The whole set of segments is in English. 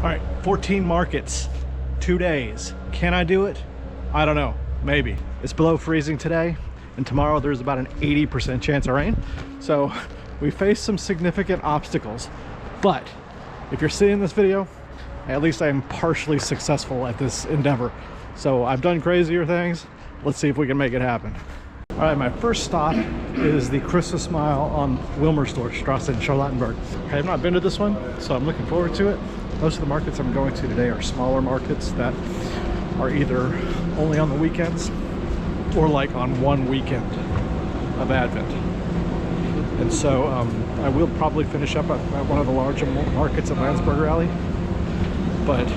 All right, 14 markets, 2 days. Can I do it? I don't know, maybe. It's below freezing today, and tomorrow there's about an 80% chance of rain. So we face some significant obstacles, but if you're seeing this video, at least I'm partially successful at this endeavor. So I've done crazier things. Let's see if we can make it happen. All right, my first stop is the Christmas Mile on Wilmersdorfer Strasse in Charlottenburg. I have not been to this one, so I'm looking forward to it. Most of the markets I'm going to today are smaller markets that are either only on the weekends or like on one weekend of Advent. And so I will probably finish up at one of the larger markets at Landsberger Alley. But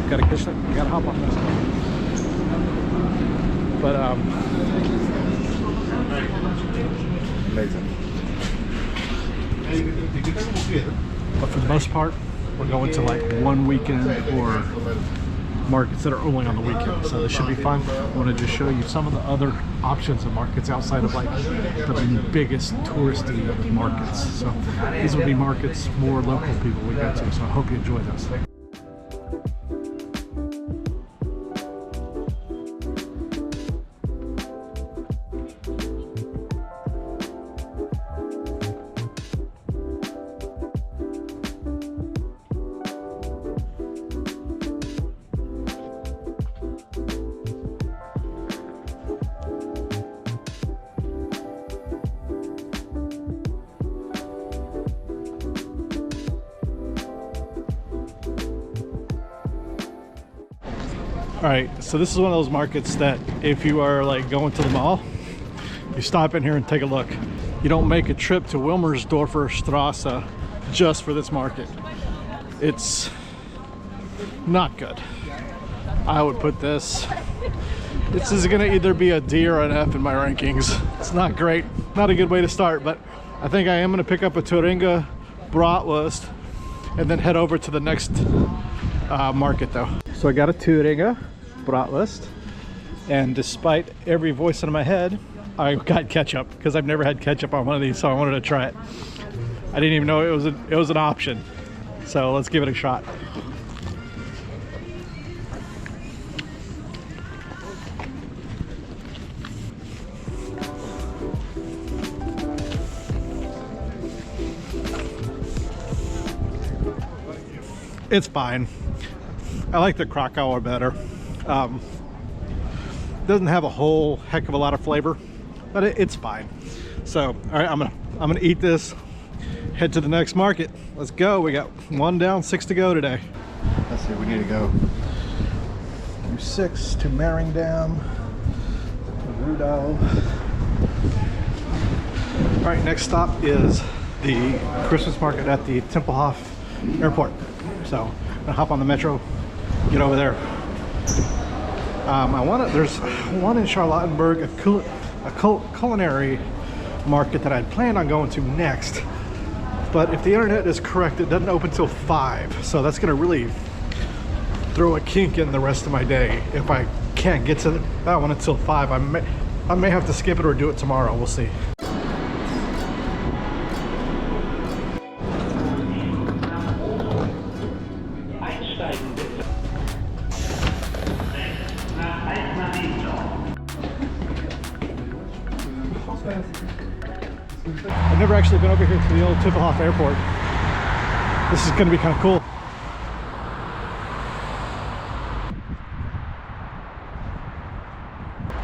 gotta catch that, gotta hop on this. But amazing. But for the most part, we're going to like one weekend or markets that are only on the weekend, so this should be fun. I want to just show you some of the other options of markets outside of like the biggest touristy markets. So these will be markets more local people we go to, so I hope you enjoy those. All right, so this is one of those markets that if you are like going to the mall, you stop in here and take a look. You don't make a trip to Wilmersdorfer Strasse just for this market. It's not good. I would put this is gonna either be a D or an F in my rankings. It's not great, not a good way to start, but I think I am gonna pick up a Thuringia bratwurst and then head over to the next market though. So I got a Thuringia bratwurst, and despite every voice in my head, I got ketchup because I've never had ketchup on one of these, so I wanted to try it. I didn't even know it was an option. So let's give it a shot. It's fine. I like the Krakauer better. Doesn't have a whole heck of a lot of flavor, but it's fine. So, all right, I'm gonna eat this, head to the next market. Let's go. We got 1 down, 6 to go today. Let's see, we need to go through 6 to Marienfelde, Rodeo. All right, next stop is the Christmas market at the Tempelhof airport. So I'm gonna hop on the metro, get over there. There's one in Charlottenburg, a culinary market that I'd planned on going to next, but if the internet is correct, it doesn't open till 5, so that's gonna really throw a kink in the rest of my day. If I can't get to that one until 5, I may have to skip it or do it tomorrow. We'll see. I've never actually been over here to the old Tempelhof airport. This is going to be kind of cool.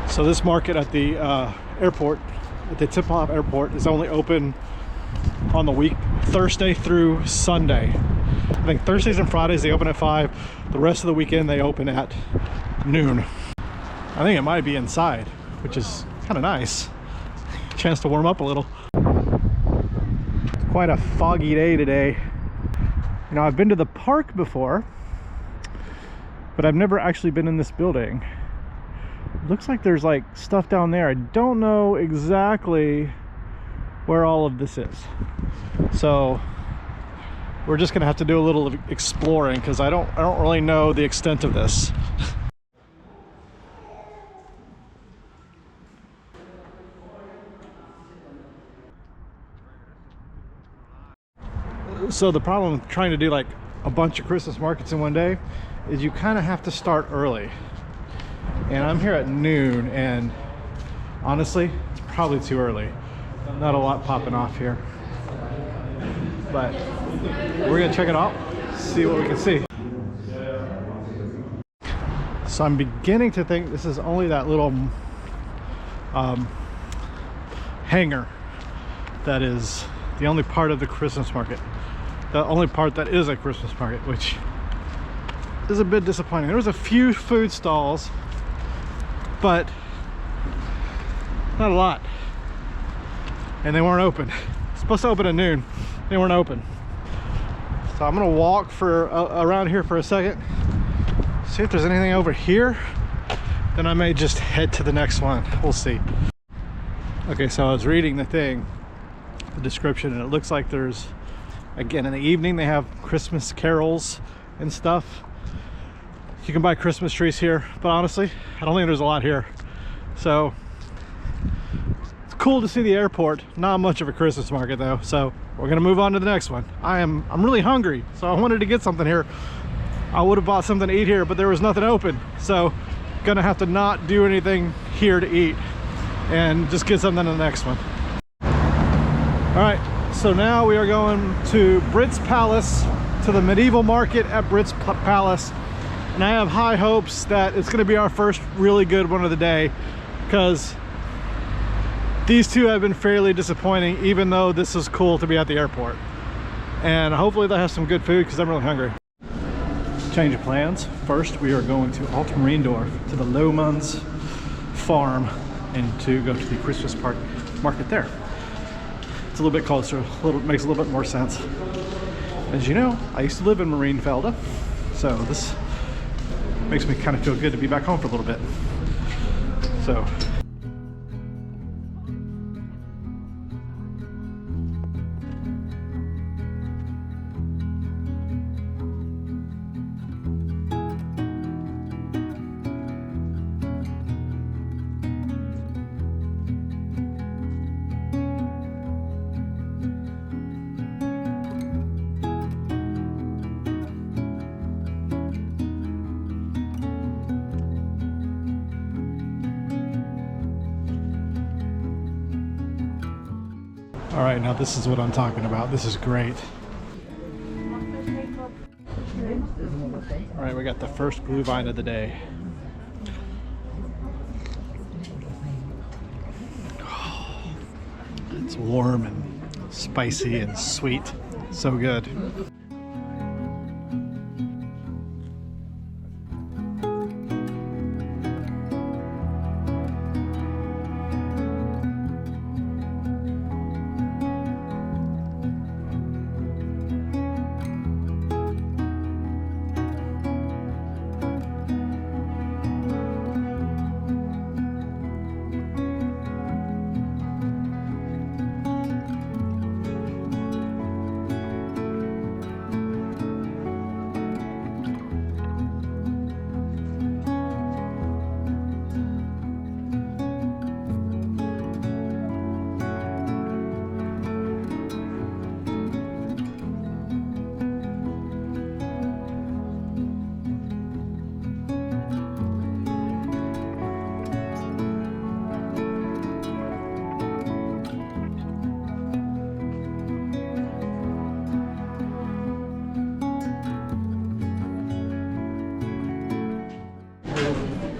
So this market at the airport, at the Tempelhof airport, is only open on the week, Thursday through Sunday. I think Thursdays and Fridays they open at 5. The rest of the weekend they open at noon. I think it might be inside, which is kind of nice. Chance to warm up a little. Quite a foggy day today. You know, I've been to the park before, but I've never actually been in this building. Looks like there's like stuff down there. I don't know exactly where all of this is, so we're just gonna have to do a little exploring because I don't really know the extent of this. So the problem trying to do like a bunch of Christmas markets in one day is you kind of have to start early. And I'm here at noon, and honestly, it's probably too early. Not a lot popping off here. But we're gonna check it out, see what we can see. So I'm beginning to think this is only that little hangar that is the only part of the Christmas market. The only part that is a Christmas market, which is a bit disappointing. There was a few food stalls, but not a lot. And they weren't open. Supposed to open at noon. They weren't open. So I'm gonna walk for around here for a second, see if there's anything over here. Then I may just head to the next one. We'll see. Okay, so I was reading the thing, the description, and it looks like there's, again, in the evening they have Christmas carols and stuff. You can buy Christmas trees here, but honestly, I don't think there's a lot here. So it's cool to see the airport. Not much of a Christmas market though. So we're gonna move on to the next one. I'm really hungry, so I wanted to get something here. I would have bought something to eat here, but there was nothing open. So gonna have to not do anything here to eat and just get something to the next one. All right, so now we are going to Britz Palace, to the medieval market at Britz Palace. And I have high hopes that it's gonna be our first really good one of the day, because these two have been fairly disappointing, even though this is cool to be at the airport. And hopefully they'll have some good food, because I'm really hungry. Change of plans. First, we are going to Marienfelde, to the Lohmann's farm, and to go to the Christmas market there. It's a little bit closer, makes a little bit more sense. As you know, I used to live in Marienfelde, so this makes me kind of feel good to be back home for a little bit. So all right, now this is what I'm talking about. This is great. All right, we got the first Glühwein of the day. Oh, it's warm and spicy and sweet. So good.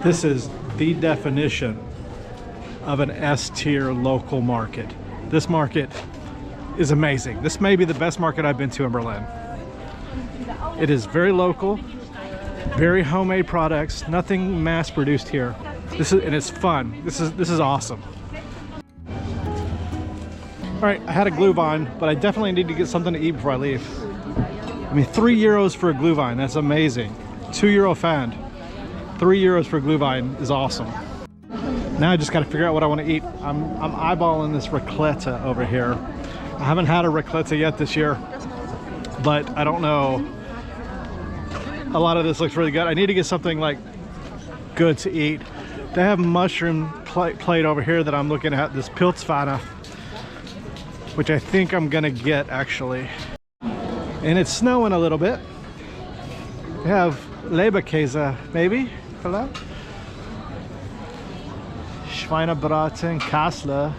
This is the definition of an S-tier local market. This market is amazing. This may be the best market I've been to in Berlin. It is very local, very homemade products, nothing mass produced here. And it's fun. This is awesome. All right, I had a Glühwein, but I definitely need to get something to eat before I leave. I mean, €3 for a Glühwein, that's amazing. €2 Pfand. €3 for Glühwein is awesome. Now I just got to figure out what I want to eat. I'm eyeballing this raclette over here. I haven't had a raclette yet this year, but I don't know. A lot of this looks really good. I need to get something like good to eat. They have mushroom plate over here that I'm looking at, this Pilzpfanne, which I think I'm gonna get actually. And it's snowing a little bit, We have Leberkäse, maybe. Hello? Schweinebraten, Kassler.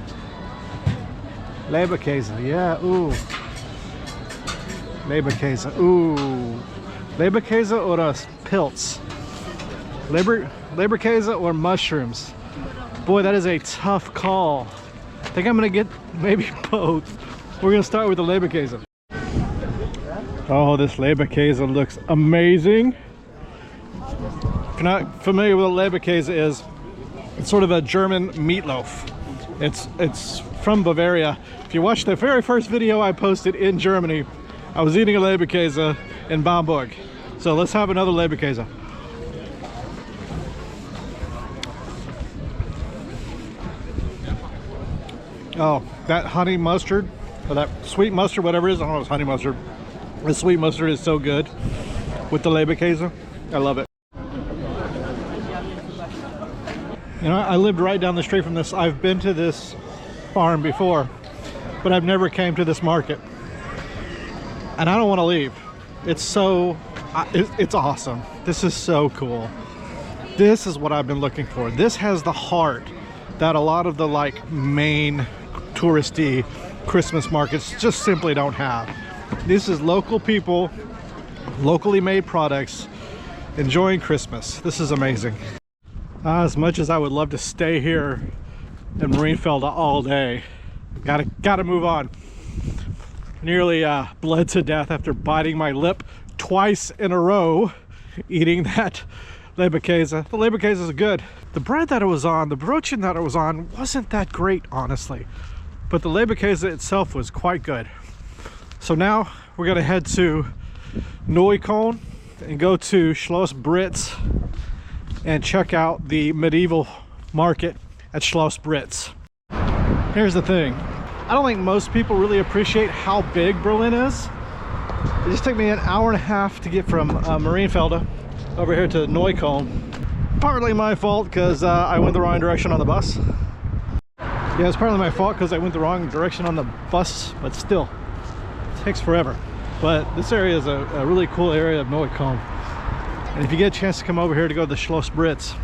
Leberkäse, yeah, ooh. Leberkäse, ooh. Leberkäse or Pilz? Leberkäse or mushrooms? Boy, that is a tough call. I think I'm gonna get maybe both. We're gonna start with the Leberkäse. Oh, this Leberkäse looks amazing. If you're not familiar with what Leberkäse is, it's sort of a German meatloaf. It's from Bavaria. If you watch the very first video I posted in Germany, I was eating a Leberkäse in Bamberg. So let's have another Leberkäse. Oh, that honey mustard, or that sweet mustard, whatever it is, I don't know if it's honey mustard. The sweet mustard is so good with the Leberkäse. I love it. You know, I lived right down the street from this. I've been to this farm before, but I've never came to this market. And I don't want to leave. It's so, it's awesome. This is so cool. This is what I've been looking for. This has the heart that a lot of the like main touristy Christmas markets just simply don't have. This is local people, locally made products, enjoying Christmas. This is amazing. As much as I would love to stay here in Marienfelde all day, gotta move on. Nearly bled to death after biting my lip twice in a row eating that Leberkäse. The Leberkäse is good. The bread that it was on, the brötchen that it was on, wasn't that great, honestly. But the Leberkäse itself was quite good. So now we're gonna head to Neukölln and go to Schloss Britz and check out the medieval market at Schloss Britz. Here's the thing. I don't think most people really appreciate how big Berlin is. It just took me an hour and a half to get from Marienfelde over here to Neukölln. Partly my fault because I went the wrong direction on the bus. Yeah, it's partly my fault because I went the wrong direction on the bus, but still, it takes forever. But this area is a really cool area of Neukölln. And if you get a chance to come over here to go to the Schloss Britz,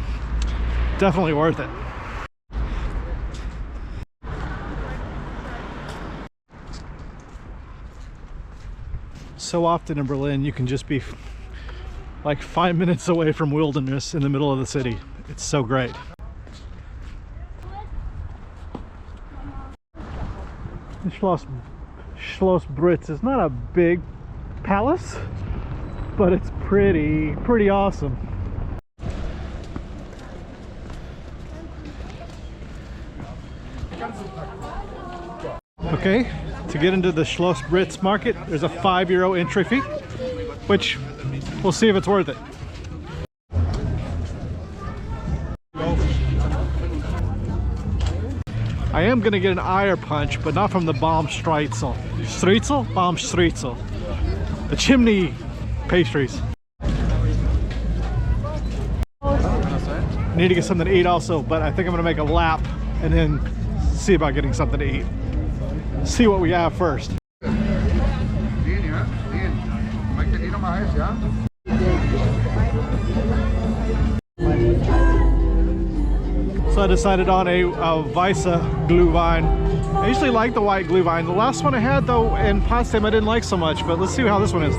definitely worth it. So often in Berlin, you can just be like 5 minutes away from wilderness in the middle of the city. It's so great. The Schloss Britz is not a big palace, but it's pretty awesome. Okay, to get into the Schloss Britz Market, there's a €5 entry fee, which we'll see if it's worth it. I am gonna get an Eier punch, but not from the Baumstreitzel. Baumstreitzel. The chimney pastries. Need to get something to eat also, but I think I'm gonna make a lap and then see about getting something to eat. See what we have first. So I decided on a Weisse Glühwein. I usually like the white Glühwein. The last one I had though in Potsdamer I didn't like so much, but let's see how this one is.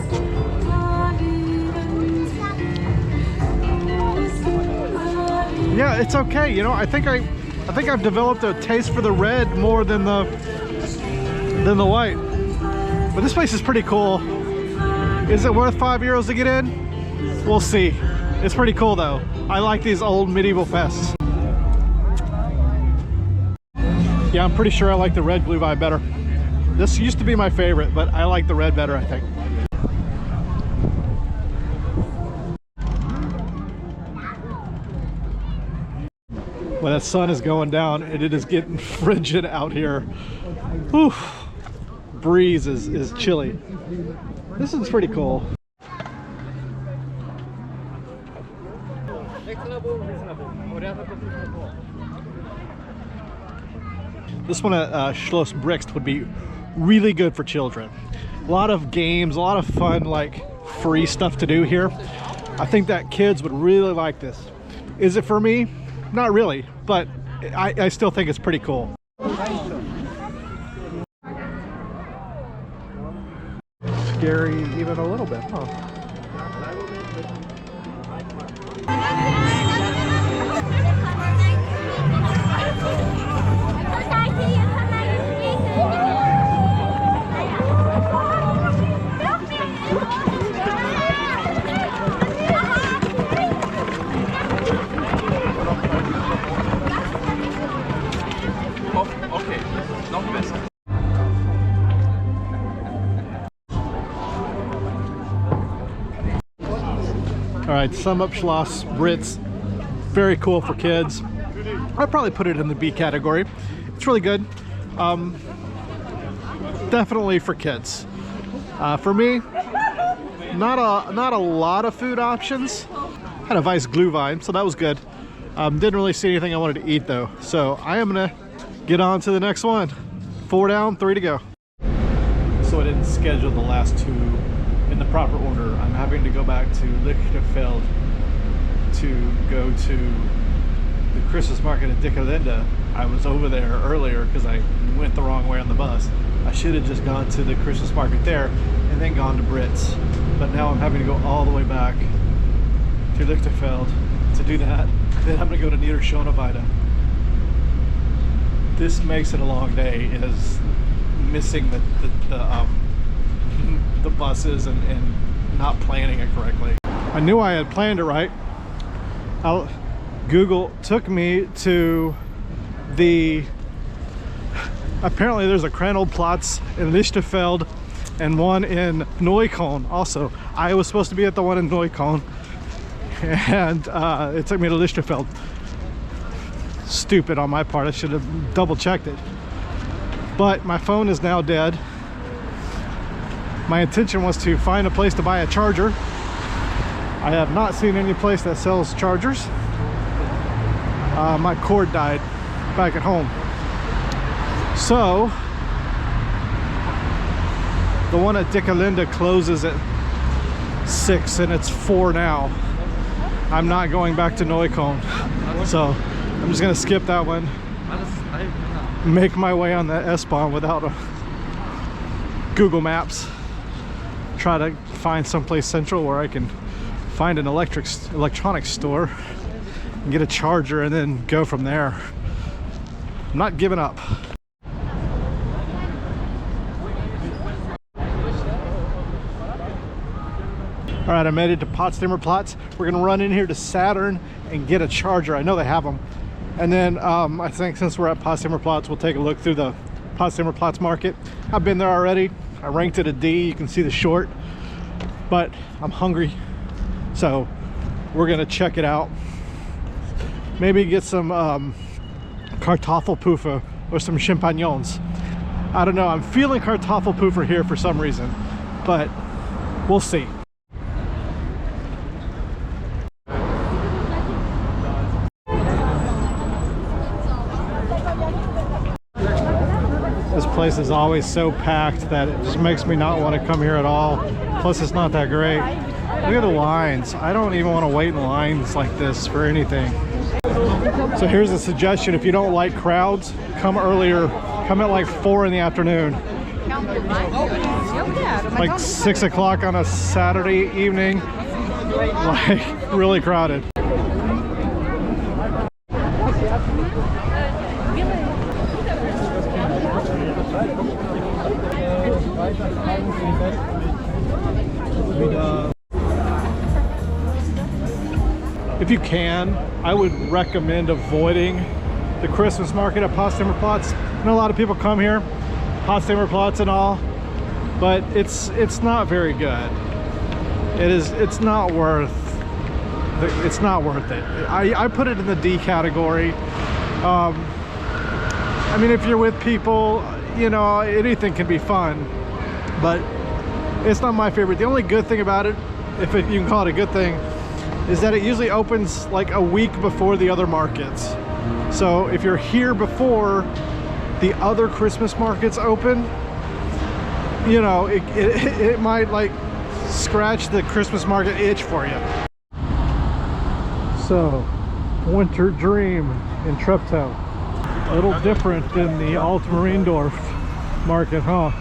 Yeah, it's okay. You know, I think I've developed a taste for the red more than the white. But this place is pretty cool. Is it worth €5 to get in? We'll see. It's pretty cool though. I like these old medieval fests. Yeah, I'm pretty sure I like the red Glühwein better. This used to be my favorite, but I like the red better, I think. When the sun is going down and it is getting frigid out here. Whew. Breeze is chilly. This is pretty cool. This one at Schloss Britz would be really good for children. A lot of games, a lot of fun, like free stuff to do here. I think that kids would really like this. Is it for me? Not really, but I still think it's pretty cool. Scary even a little bit, huh? All right, sum up Schloss, Britz, very cool for kids. I'd probably put it in the B category. It's really good. Definitely for kids. For me, not a lot of food options. Had a Weiss Glühwein, so that was good. Didn't really see anything I wanted to eat though. So I am gonna get on to the next one. 4 down, 3 to go. So I didn't schedule the last 2 in the proper order. I'm having to go back to Lichtenberg to go to the Christmas market at Dickelinde. I was over there earlier because I went the wrong way on the bus. I should have just gone to the Christmas market there and then gone to Britz. But now I'm having to go all the way back to Lichtenberg to do that. Then I'm gonna go to Niederschöneweide. This makes it a long day, is missing the buses and not planning it correctly. I knew I had planned it right. Google took me to apparently there's a Kollwitzplatz in Lichtenberg and one in Neukölln also. I was supposed to be at the one in Neukölln and it took me to Lichtenberg. Stupid on my part, I should have double checked it. But my phone is now dead. My intention was to find a place to buy a charger. I have not seen any place that sells chargers. My cord died back at home. So, the one at Dickelinde closes at 6 and it's 4 now. I'm not going back to Neukölln. So, I'm just gonna skip that one. Make my way on the S-Bahn without a Google Maps. Try to find someplace central where I can find an electronics store and get a charger and then go from there. I'm not giving up. All right, I made it to Potsdamer Platz. We're gonna run in here to Saturn and get a charger. I know they have them. And then I think since we're at Potsdamer Platz, we'll take a look through the Potsdamer Platz Market. I've been there already. I ranked it a D. You can see the short, but I'm hungry, so we're gonna check it out. Maybe get some Kartoffelpuffer or some champignons. I don't know. I'm feeling Kartoffelpuffer here for some reason, but we'll see. This place is always so packed that it just makes me not want to come here at all. Plus, it's not that great. Look at the lines. I don't even want to wait in lines like this for anything. So here's a suggestion. If you don't like crowds, come earlier. Come at like 4 in the afternoon. Like 6 o'clock on a Saturday evening. Like, really crowded. If you can, I would recommend avoiding the Christmas market at Potsdamer Platz. I know a lot of people come here, Potsdamer Platz and all, but it's not very good. It's not worth it. I put it in the D category. I mean, if you're with people, you know, anything can be fun, but it's not my favorite. The only good thing about it, if you can call it a good thing, is that it usually opens like a week before the other markets. So if you're here before the other Christmas markets open, you know, it might like scratch the Christmas market itch for you. So, Winter Dream in Treptow. A little different than the Altmariendorf market, huh?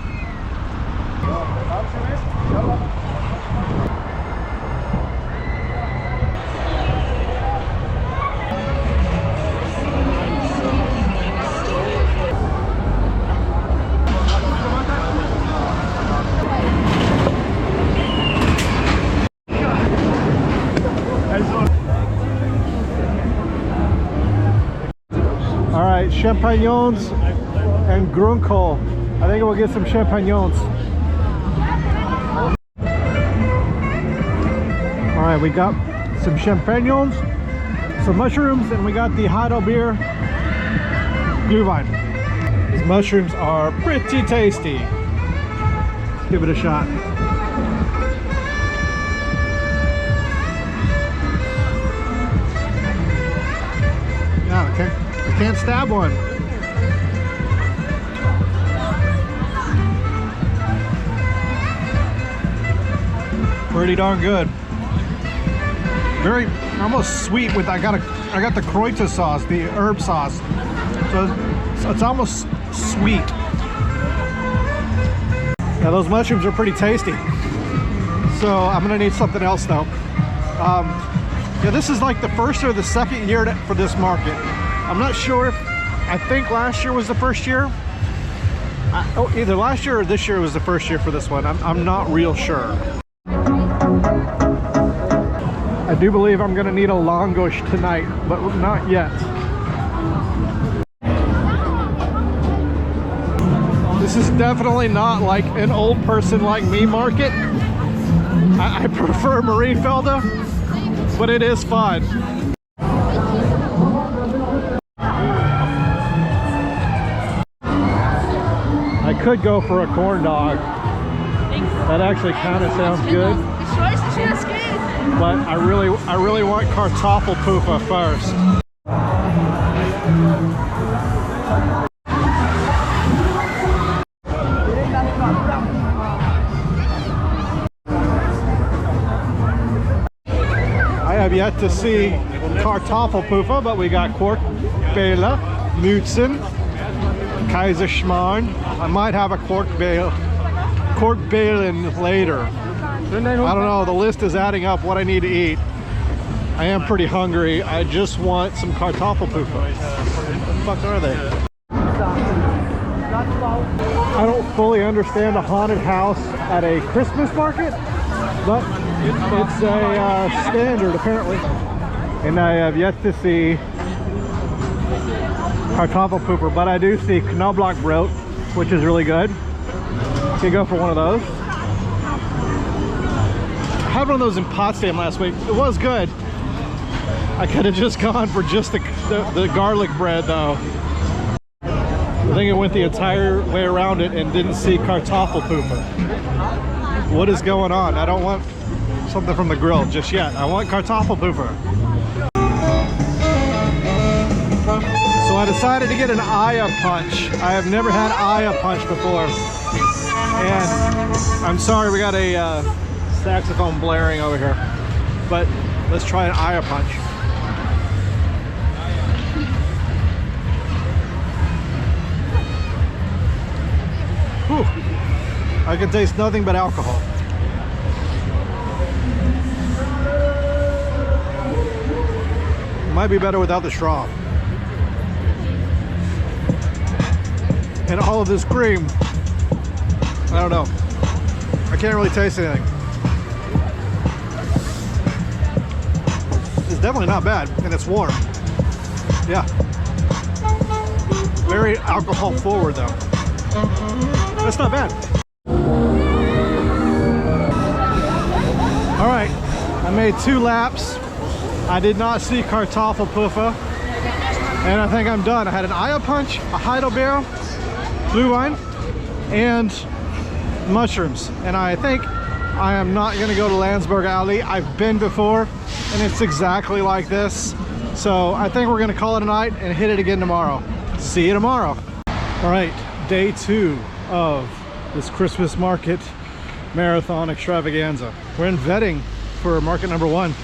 All right, champignons and grunkohl. I think we'll get some champignons. All right, we got some champignons, some mushrooms, and we got the Heidelbeer Glühwein. These mushrooms are pretty tasty. Let's give it a shot. Yeah, okay. Can't stab one. Pretty darn good. Very almost sweet with I got the Kräuter sauce, the herb sauce. So it's almost sweet. Now those mushrooms are pretty tasty. So I'm gonna need something else though. Yeah, this is like the first or the second year for this market. I'm not sure if, I think last year was the first year. Either last year or this year was the first year for this one. I'm not real sure. I do believe I'm gonna need a langosh tonight, but not yet. This is definitely not like an old person like me market. I prefer Marienfelde, but it is fun. I could go for a corn dog. That actually kind of sounds good. But I really want Kartoffelpuffer first. I have yet to see Kartoffelpuffer, but we got Quarkbälle, Mützen, Kaiserschmarrn. I might have a Quarkbälen later. I don't know, the list is adding up what I need to eat. I am pretty hungry. I just want some Kartoffelpuffer. What the fuck are they? I don't fully understand a haunted house at a Christmas market, but it's a standard apparently. And I have yet to see Kartoffelpuffer, but I do see Knoblauchbrot, which is really good. Could go for one of those. I had one of those in Potsdamer last week. It was good. I could have just gone for just the garlic bread though. I think it went the entire way around it and didn't see Kartoffelpuffer. What is going on? I don't want something from the grill just yet. I want Kartoffelpuffer. So I decided to get an Aya punch. I have never had Aya punch before. And I'm sorry we got a saxophone blaring over here. But let's try an Aya punch. Whew. I can taste nothing but alcohol. Might be better without the straw. And all of this cream, I don't know. I can't really taste anything. It's definitely not bad, and it's warm. Yeah. Very alcohol forward though. That's not bad. All right, I made 2 laps. I did not see Kartoffelpuffer, and I think I'm done. I had an Aya punch, a Heidelbeer Glühwein, and mushrooms. And I think I am not gonna go to Landsberg Alley. I've been before, and it's exactly like this. So I think we're gonna call it a night and hit it again tomorrow. See you tomorrow. All right, day 2 of this Christmas market marathon extravaganza. We're in Vetting for market number 1.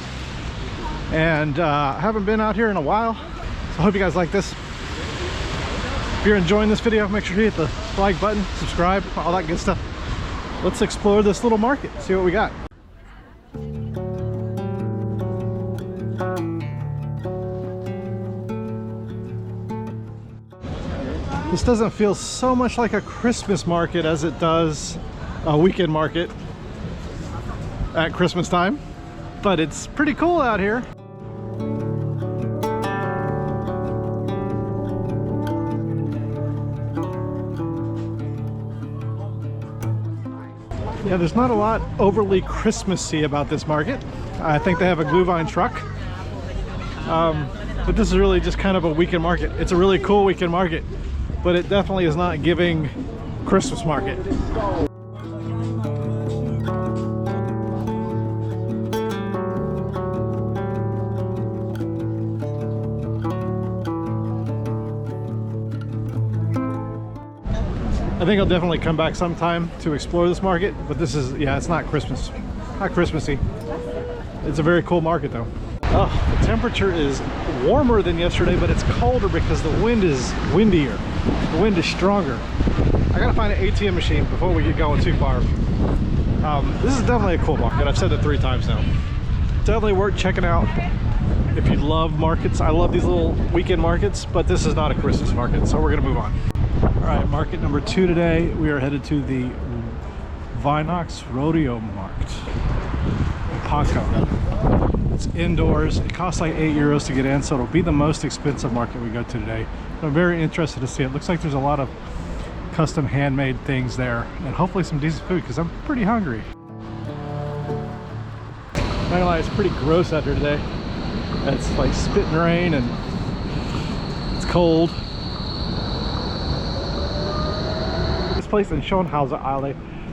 and I haven't been out here in a while, so I hope you guys like this. If you're enjoying this video, make sure to hit the like button, subscribe, all that good stuff. Let's explore this little market, see what we got. This doesn't feel so much like a Christmas market as it does a weekend market at Christmas time, but it's pretty cool out here. Yeah, there's not a lot overly Christmassy about this market. I think they have a Glühwein truck. But this is really just kind of a weekend market. It's a really cool weekend market, but it definitely is not giving Christmas market. I think I'll definitely come back sometime to explore this market, but this is, yeah, it's not Christmas, not Christmassy. It's a very cool market though. Oh, the temperature is warmer than yesterday, but it's colder because the wind is windier. The wind is stronger. I gotta find an ATM machine before we get going too far. This is definitely a cool market. I've said it 3 times now. Definitely worth checking out if you love markets. I love these little weekend markets, but this is not a Christmas market, so we're gonna move on. All right, market number 2 today. We are headed to the Vinox Rodeo Markt. Paco. It's indoors. It costs like €8 to get in, so it'll be the most expensive market we go to today. But I'm very interested to see it. Looks like there's a lot of custom handmade things there, and hopefully some decent food because I'm pretty hungry. Not gonna lie, it's pretty gross out here today. It's like spitting rain and it's cold. This place in Schönhauser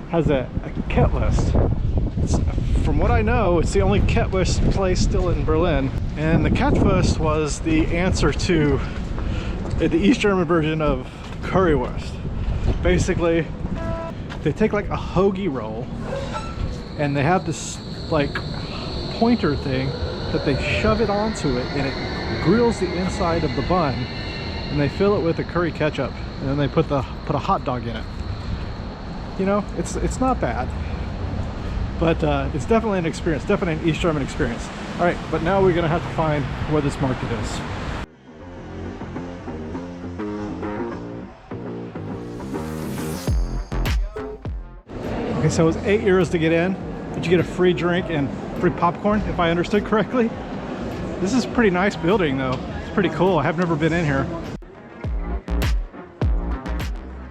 has a Kettwurst. From what I know, it's the only Kettwurst place still in Berlin. And the Kettwurst was the answer to the East German version of currywurst. Basically, they take like a hoagie roll and they have this like pointer thing that they shove it onto it, and it grills the inside of the bun, and they fill it with a curry ketchup, and then they put a hot dog in it. You know, it's not bad, but it's definitely an experience, definitely an East German experience. All right, but now we're gonna have to find where this market is. Okay, so it was €8 to get in, but you get a free drink and free popcorn, if I understood correctly. This is a pretty nice building though. It's pretty cool. I have never been in here.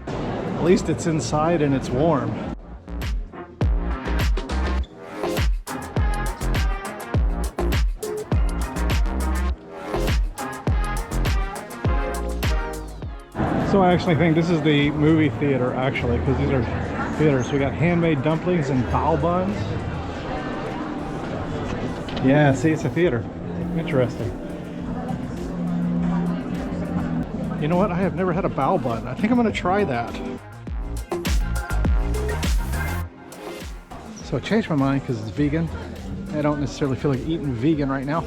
At least it's inside and it's warm. So I actually think this is the movie theater actually, because these are theaters. We got handmade dumplings and bao buns. Yeah, see, it's a theater. Interesting. You know what? I have never had a bao bun. I think I'm gonna try that. So I changed my mind because it's vegan. I don't necessarily feel like eating vegan right now.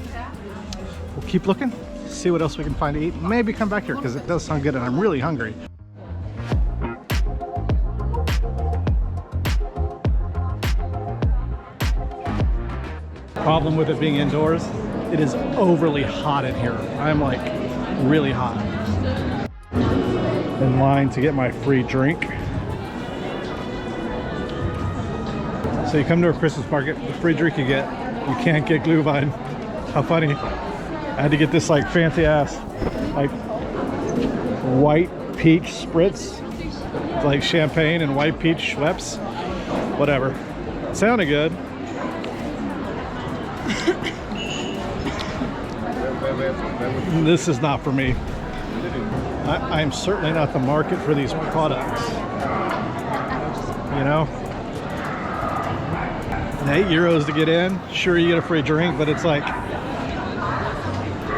We'll keep looking, see what else we can find to eat. Maybe come back here because it does sound good and I'm really hungry. Problem with it being indoors, it is overly hot in here. I'm like really hot. In line to get my free drink. So you come to a Christmas market, the free drink you can't get Glühwein. How funny. I had to get this like fancy ass, like white peach spritz. It's like champagne and white peach Schweppes. Whatever. It sounded good. This is not for me. I'm certainly not the market for these products. You know? €8 to get in. Sure, you get a free drink, but it's like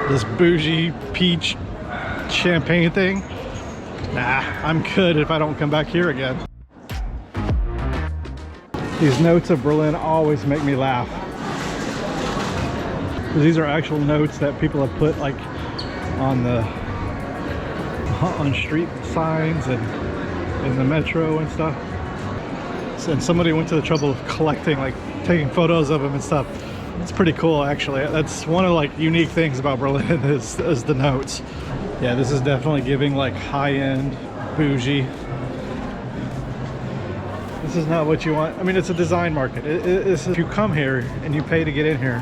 this bougie peach champagne thing. Nah, I'm good if I don't come back here again. These notes of Berlin always make me laugh. These are actual notes that people have put like on the street signs and in the metro and stuff. And somebody went to the trouble of collecting, like taking photos of them and stuff. It's pretty cool, actually. That's one of like unique things about Berlin is the notes. Yeah, this is definitely giving like high-end, bougie. This is not what you want. I mean, it's a design market. If you come here and you pay to get in here,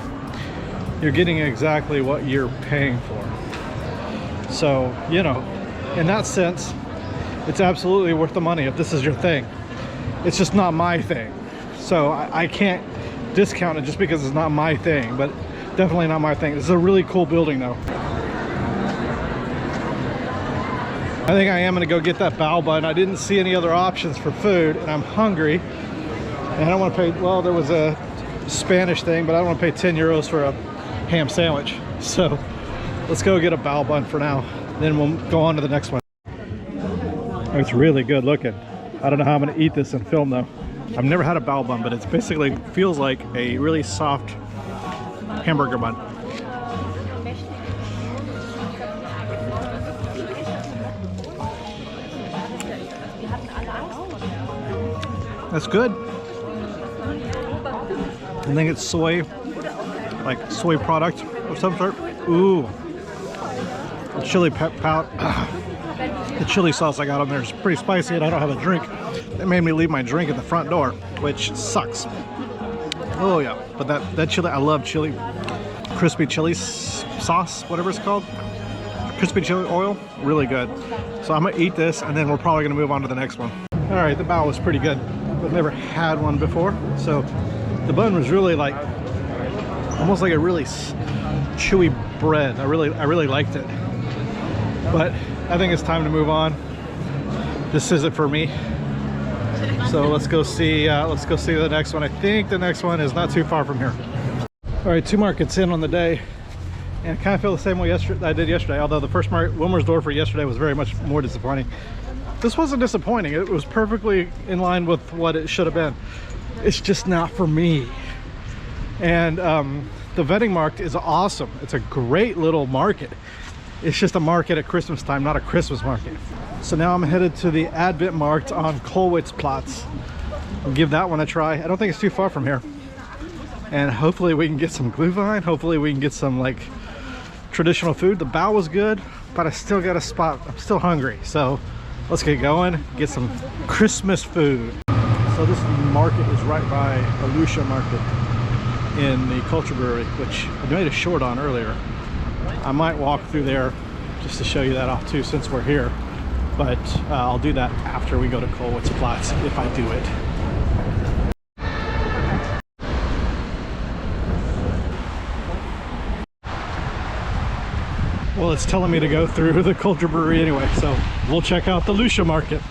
you're getting exactly what you're paying for. So, you know, in that sense, it's absolutely worth the money if this is your thing. It's just not my thing. So I can't discount it just because it's not my thing, but definitely not my thing. This is a really cool building though. I think I am gonna go get that bao bun. I didn't see any other options for food and I'm hungry. And I don't wanna pay, well, there was a Spanish thing, but I don't wanna pay 10 euros for a ham sandwich. So let's go get a bao bun for now. Then we'll go on to the next one. It's really good looking. I don't know how I'm gonna eat this and film though. I've never had a bao bun, but it's basically feels like a really soft hamburger bun. That's good. I think it's soy, like soy product of some sort. Ooh, the chili the chili sauce I got on there is pretty spicy, and I don't have a drink. That made me leave my drink at the front door, which sucks. Oh yeah, but that chili, I love chili, crispy chili sauce, whatever it's called, crispy chili oil, really good. So I'm gonna eat this, and then we're probably gonna move on to the next one. All right, the bao was pretty good. I've never had one before, so the bun was really like almost like a really chewy bread. I really liked it, but I think it's time to move on. This isn't for me, so let's go see the next one. I think the next one is not too far from here. All right, 2 markets in on the day, and I kind of feel the same way I did yesterday, although the first market, Wilmersdorfer, yesterday was very much more disappointing. This wasn't disappointing. It was perfectly in line with what it should have been. It's just not for me. And the vending market is awesome. It's a great little market. It's just a market at Christmas time, not a Christmas market. So now I'm headed to the Advent market on Kollwitzplatz. I'll give that one a try. I don't think it's too far from here. And hopefully we can get some Glühwein. Hopefully we can get some like traditional food. The bao was good, but I still got a spot. I'm still hungry. So let's get going, get some Christmas food. So this market is right by the Lucia market in the Culture Brewery, which I made a short on earlier. I might walk through there just to show you that off too, since we're here. But I'll do that after we go to Kollwitzplatz, if I do it. Well, it's telling me to go through the Culture Brewery anyway, so we'll check out the Lucia market.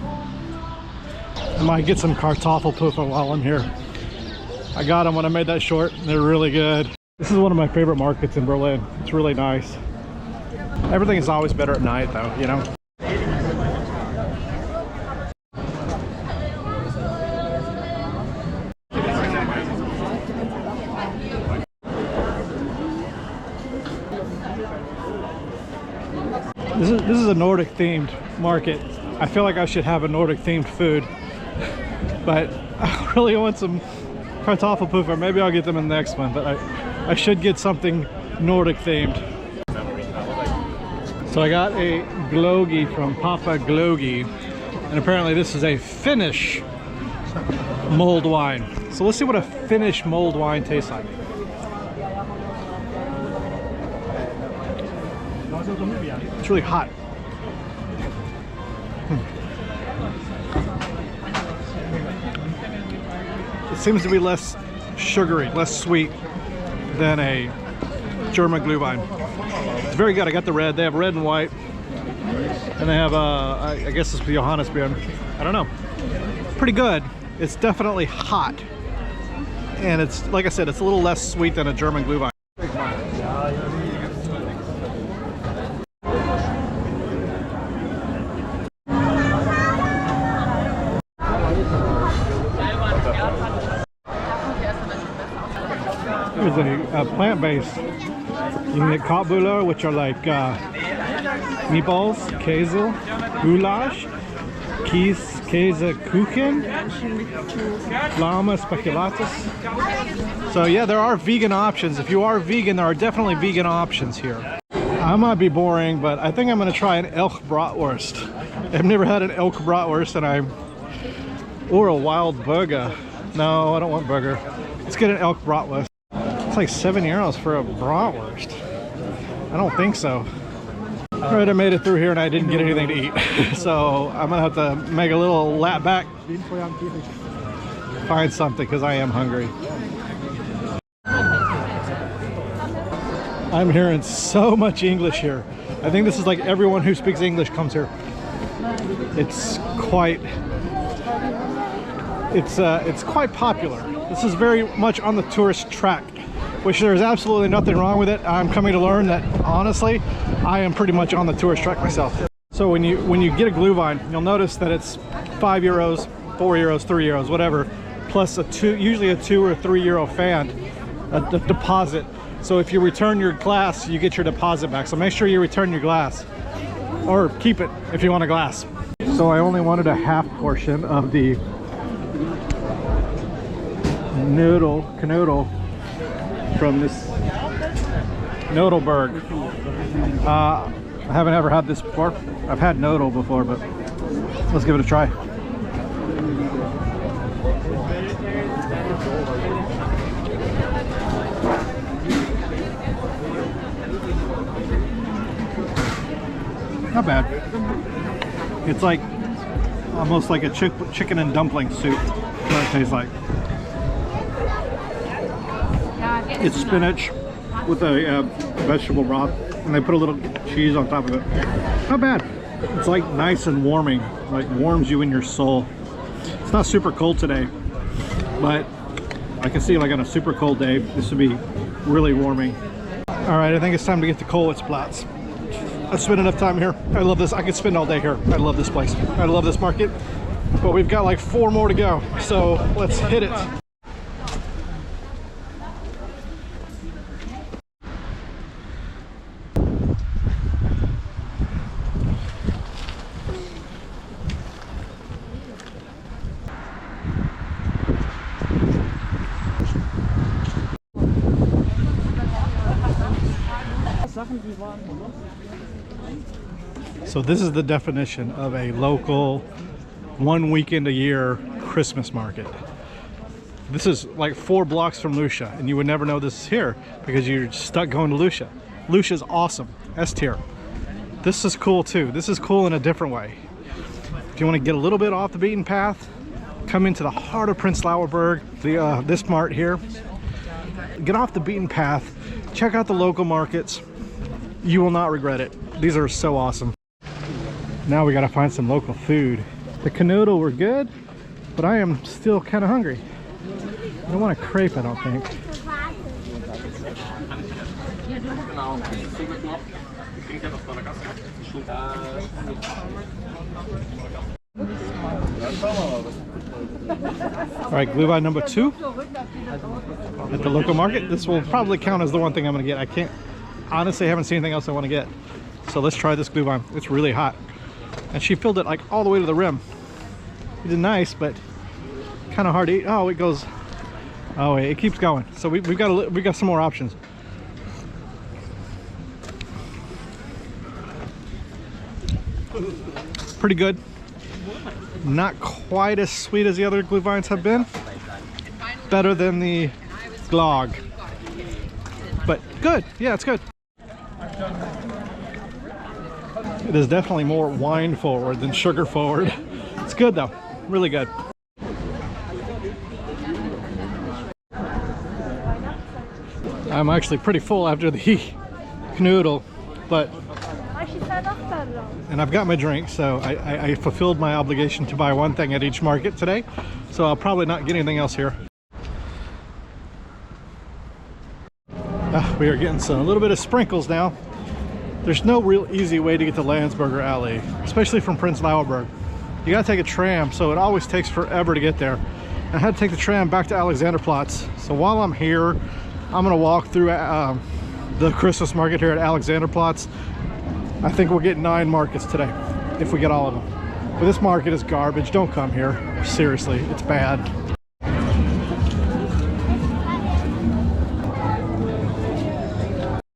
I might get some Kartoffelpuffer while I'm here. I got them when I made that short. They're really good. This is one of my favorite markets in Berlin. It's really nice. Everything is always better at night though, you know? This is a Nordic themed market. I feel like I should have a Nordic themed food, but I really want some Kartoffelpuffer. Maybe I'll get them in the next one, but I should get something Nordic themed. So I got a Glögi from Papa Glögi, and apparently this is a Finnish mulled wine. So let's see what a Finnish mulled wine tastes like. It's really hot. It seems to be less sugary, less sweet than a German Glühwein. It's very good. I got the red. They have red and white, and they have I guess it's Johannisbeeren. I don't know. Pretty good. It's definitely hot, and it's, like I said, it's a little less sweet than a German Glühwein. Here's a plant-based. You can get Kopbüller, which are like meatballs, Käse, Goulash, Käsekuchen, Lama Speculatus. So yeah, there are vegan options. If you are vegan, there are definitely vegan options here. I might be boring, but I think I'm going to try an elk bratwurst. I've never had an elk bratwurst, and or a wild burger. No, I don't want burger. Let's get an elk bratwurst. It's like €7 for a bratwurst. I don't think so. All right, I made it through here and I didn't get anything to eat. So I'm gonna have to make a little lap back, find something, because I am hungry. I'm hearing so much English here. I think this is like everyone who speaks English comes here. It's quite popular. This is very much on the tourist track, which there's absolutely nothing wrong with it. I'm coming to learn that, honestly, I am pretty much on the tourist track myself. So when you get a Glühwein, you'll notice that it's €5, €4, €3, whatever, plus usually a €2 or €3 fan, a deposit. So if you return your glass, you get your deposit back. So make sure you return your glass, or keep it if you want a glass. So I only wanted a half portion of the canoodle from this Nodelberg. I haven't ever had this before. I've had noodle before, but let's give it a try. Not bad. It's like almost like a chicken and dumpling soup. That's what it tastes like. It's spinach with a vegetable broth, and they put a little cheese on top of it. Not bad. It's like nice and warming, like warms you in your soul. It's not super cold today, but I can see like on a super cold day, this would be really warming. All right, I think it's time to get to Kollwitzplatz. I've spent enough time here. I love this. I could spend all day here. I love this place. I love this market, but we've got like 4 more to go. So let's hit it. So this is the definition of a local 1 weekend a year Christmas market. This is like 4 blocks from Lucia, and you would never know this is here because you're stuck going to Lucia. Lucia's awesome, S tier. This is cool too. This is cool in a different way. If you want to get a little bit off the beaten path, come into the heart of Prenzlauer Berg, this mart here. Get off the beaten path, check out the local markets. You will not regret it. These are so awesome. Now we gotta find some local food. The canoodle were good, but I am still kind of hungry. I don't want a crepe, I don't think. All right, Glühwein number 2 at the local market. This will probably count as the one thing I'm gonna get. I can't, honestly, I haven't seen anything else I want to get. So let's try this Glühwein. It's really hot. And she filled it like all the way to the rim. It is nice, but kind of hard to eat. Oh, it goes, oh, it keeps going. So we've got some more options. Pretty good. Not quite as sweet as the other Glühweins have been. Better than the Glog. But good. Yeah, it's good. It is definitely more wine forward than sugar forward. It's good though. Really good. I'm actually pretty full after the canoodle, but and I've got my drink, so I fulfilled my obligation to buy one thing at each market today, so I'll probably not get anything else here. We are getting a little bit of sprinkles now. There's no real easy way to get to Landsberger Alley, especially from Prenzlauer Berg. You gotta take a tram, so it always takes forever to get there. I had to take the tram back to Alexanderplatz. So while I'm here, I'm gonna walk through the Christmas market here at Alexanderplatz. I think we'll get 9 markets today, if we get all of them. But this market is garbage. Don't come here. Seriously, it's bad.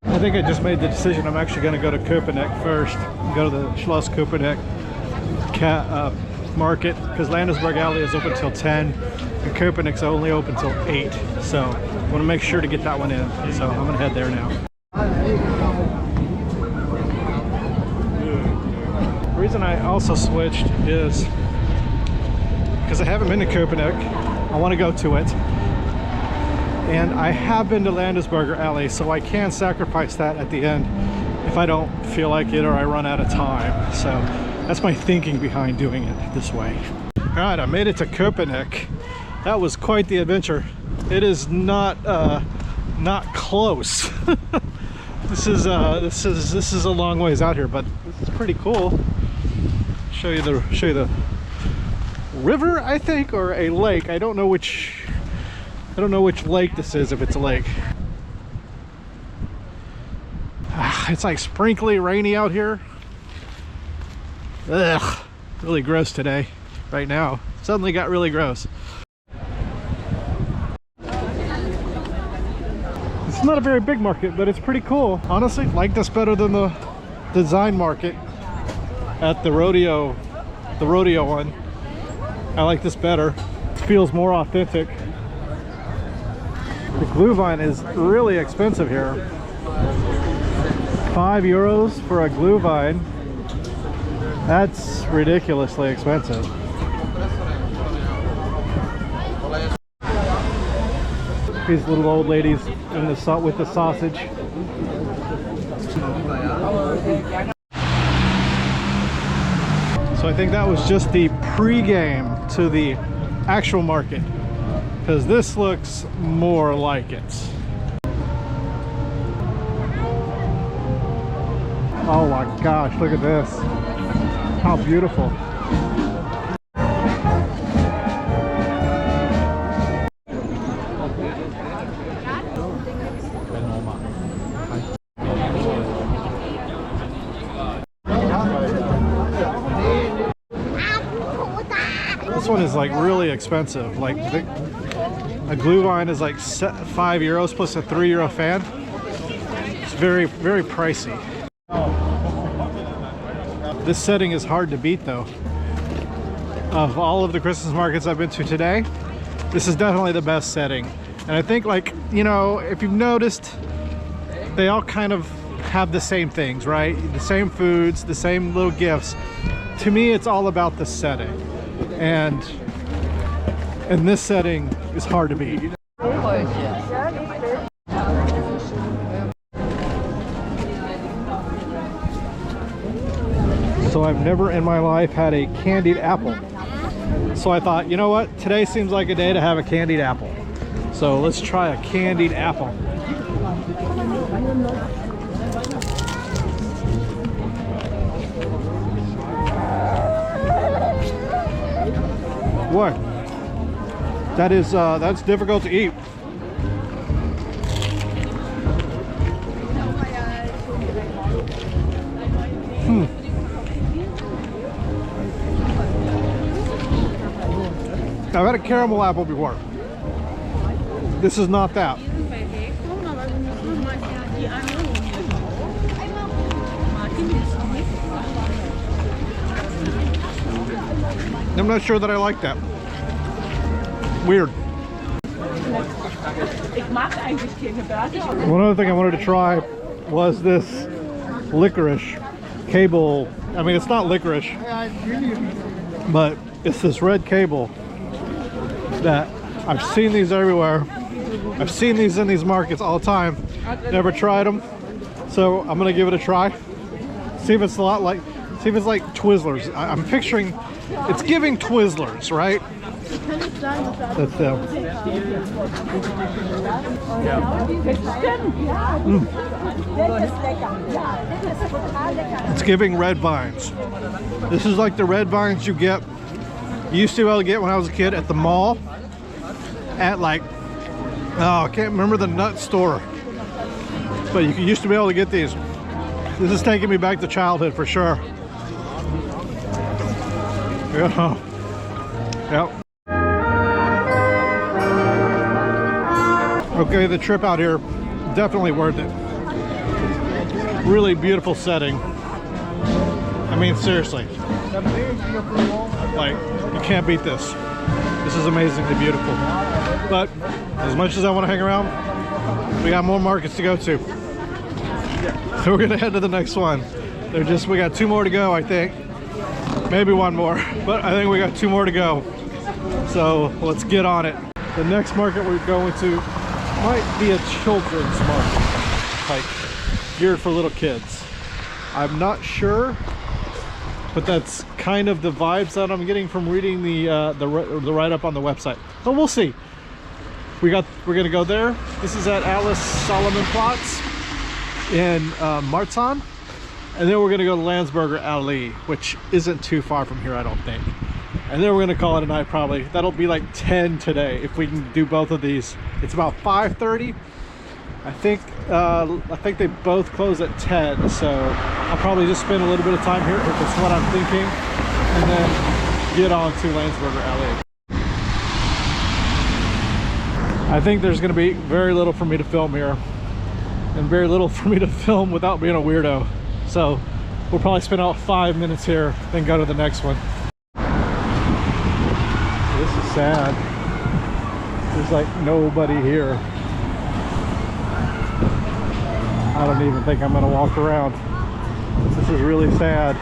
I think I just made the decision. I'm actually going to go to Köpenick first. Go to the Schloss Köpenick market, because Landesberg Alley is open till 10 and Köpenick's only open till 8. So I want to make sure to get that one in. So I'm going to head there now. The reason I also switched is because I haven't been to Köpenick. I want to go to it. And I have been to Landesberger Alley, so I can sacrifice that at the end if I don't feel like it or I run out of time. So that's my thinking behind doing it this way. All right, I made it to Köpenick. That was quite the adventure. It is not close. This is a long ways out here, but this is pretty cool. Show you the river, I think, or a lake. I don't know which lake this is, if it's a lake. It's like sprinkly, rainy out here. Ugh, really gross today, right now. Suddenly got really gross. It's not a very big market, but it's pretty cool. Honestly, like this better than the design market at the rodeo one. I like this better. It feels more authentic. The Glühwein is really expensive here. 5 euros for a Glühwein. That's ridiculously expensive. These little old ladies in the with the sausage. So I think that was just the pre-game to the actual market, because this looks more like it. Oh my gosh, look at this. How beautiful. This one is like really expensive. Like a Glühwein is like 5 euros plus a 3 euro fan. It's very, very pricey. This setting is hard to beat though. Of all of the Christmas markets I've been to today, this is definitely the best setting. And I think, like, you know, if you've noticed, they all kind of have the same things, right? The same foods, the same little gifts. To me, it's all about the setting. And this setting is hard to beat. So I've never in my life had a candied apple. So I thought, you know what? Today seems like a day to have a candied apple. So let's try a candied apple. Boy, that's difficult to eat. I've had a caramel apple before. This is not that. I'm not sure that I like that. Weird. One other thing I wanted to try was this licorice cable. I mean, it's not licorice, but it's this red cable that I've seen these everywhere. I've seen these in these markets all the time. Never tried them, so I'm gonna give it a try. See if it's a lot like, see if it's like Twizzlers. I'm picturing, it's giving Twizzlers, right? That's them. It's giving red vines. This is like the red vines you used to be able to get when I was a kid at the mall at like Oh, I can't remember the nut store, but you used to be able to get these. This is taking me back to childhood for sure. Yeah. Yep. Okay, the trip out here, definitely worth it. Really beautiful setting. I mean, seriously. Like, you can't beat this. This is amazingly beautiful. But as much as I want to hang around, we got more markets to go to. So we're gonna head to the next one. We got 2 more to go, I think. Maybe 1 more, but I think we got 2 more to go. So let's get on it. The next market we're going to might be a children's market, like geared for little kids. I'm not sure, but that's kind of the vibes that I'm getting from reading the write-up on the website. But we'll see. We're gonna go there. This is at Alexanderplatz in Marzahn, and then we're gonna go to Landsberger Allee, which isn't too far from here, I don't think. And then we're gonna call it a night probably. That'll be like 10 today if we can do both of these. It's about 5:30. I think they both close at 10, so I'll probably just spend a little bit of time here if it's what I'm thinking, and then get on to Landsberger Allee. I think there's going to be very little for me to film here, and very little for me to film without being a weirdo. So we'll probably spend about 5 minutes here, then go to the next one. This is sad. There's like nobody here. I don't even think I'm going to walk around. This is really sad.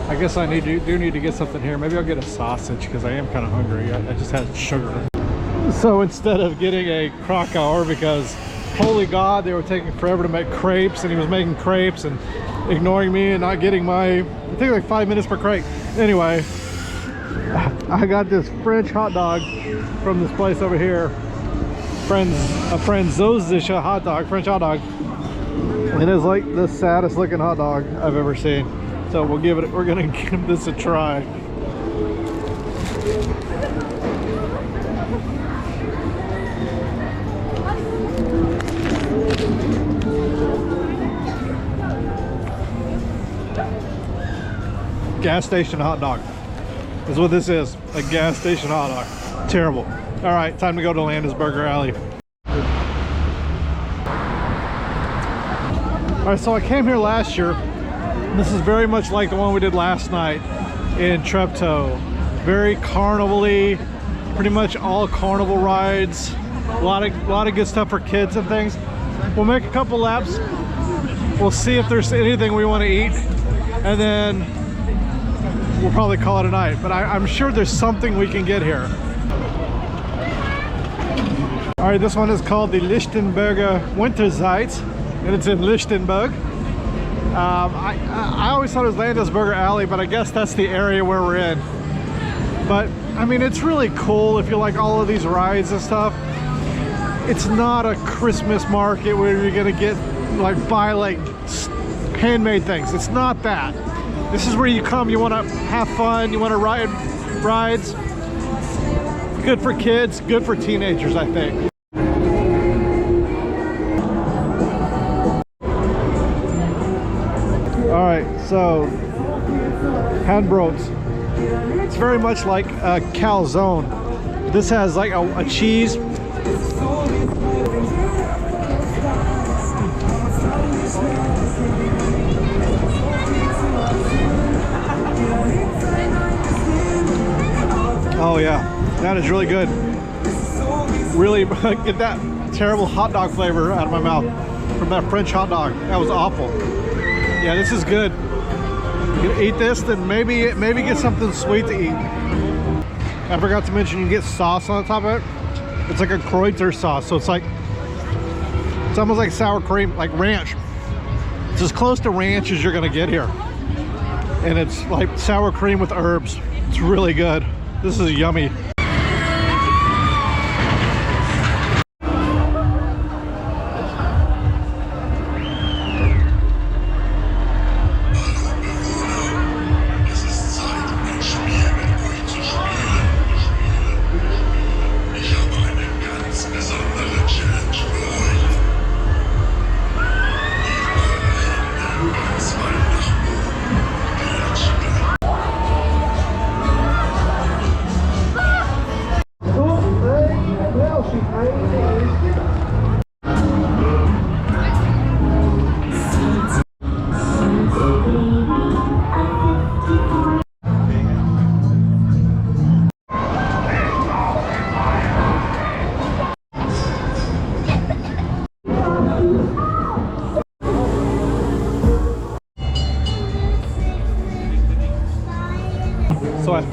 I guess I do need to get something here. Maybe I'll get a sausage because I am kind of hungry. I just had sugar. So instead of getting a Krakauer, because holy God, they were taking forever to make crepes, and he was making crepes and ignoring me and not getting my, I think like 5 minutes per crepe. Anyway, I got this French hot dog from this place over here. A Französische hot dog, French hot dog. It is like the saddest looking hot dog I've ever seen. So we're gonna give this a try. Gas station hot dog is what this is. A gas station hot dog. Terrible. All right, time to go to Landsberger Allee. All right, so I came here last year. This is very much like the one we did last night in Treptow. Very carnival-y, pretty much all carnival rides. A lot of good stuff for kids and things. We'll make a couple laps. We'll see if there's anything we want to eat, and then we'll probably call it a night. But I'm sure there's something we can get here. All right, this one is called the Lichtenberger Winterzeit, and it's in Lichtenberg. I always thought it was Landsberger Allee, but I guess that's the area where we're in. But I mean, it's really cool if you like all of these rides and stuff. It's not a Christmas market where you're gonna get buy handmade things. It's not that. This is where you come, you want to have fun, you want to ride rides. Good for kids, good for teenagers, I think. All right, so handbroats. It's very much like a calzone. This has like a cheese. Oh yeah, that is really good. Really get that terrible hot dog flavor out of my mouth from that French hot dog. That was awful. Yeah, this is good. You can eat this, then maybe get something sweet to eat. I forgot to mention you get sauce on the top of it. It's like a Kreutzer sauce, so it's almost like sour cream, like ranch. It's as close to ranch as you're gonna get here. And it's like sour cream with herbs. It's really good. This is yummy.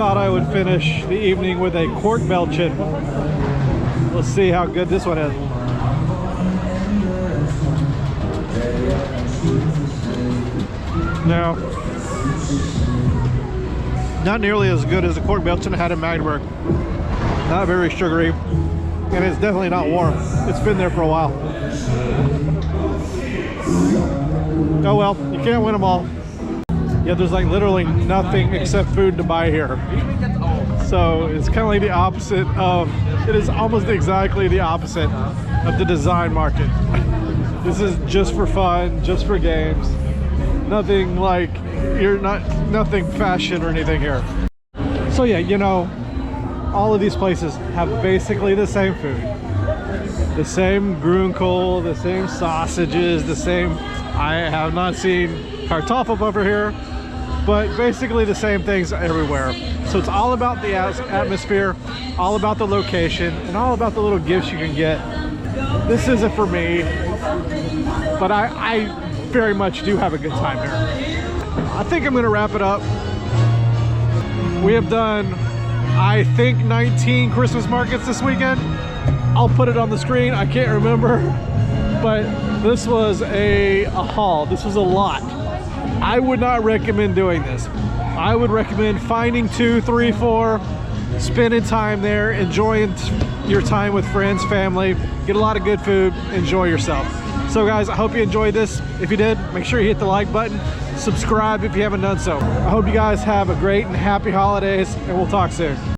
thought I would finish the evening with a cork belchin. Let's see how good this one is. Now, not nearly as good as the cork belchin I had in Magdeburg. Not very sugary, and it's definitely not warm. It's been there for a while. Oh well, you can't win them all. Yeah, there's like literally nothing except food to buy here. So it's kind of like the opposite of, it is almost exactly the opposite of the design market. This is just for fun, just for games. Nothing like, nothing fashion or anything here. So yeah, you know, all of these places have basically the same food. The same grünkohl, the same sausages, the same, I have not seen kartoffel over here, but basically the same things everywhere. So it's all about the atmosphere, all about the location, and all about the little gifts you can get. This isn't for me, but I very much do have a good time here. I think I'm gonna wrap it up. We have done, I think, 19 Christmas markets this weekend. I'll put it on the screen, I can't remember, but this was a haul. This was a lot. I would not recommend doing this. I would recommend finding 2, 3, 4, spending time there, enjoying your time with friends, family, get a lot of good food, enjoy yourself. So guys, I hope you enjoyed this. If you did, make sure you hit the like button, subscribe if you haven't done so. I hope you guys have a great and happy holidays, and we'll talk soon.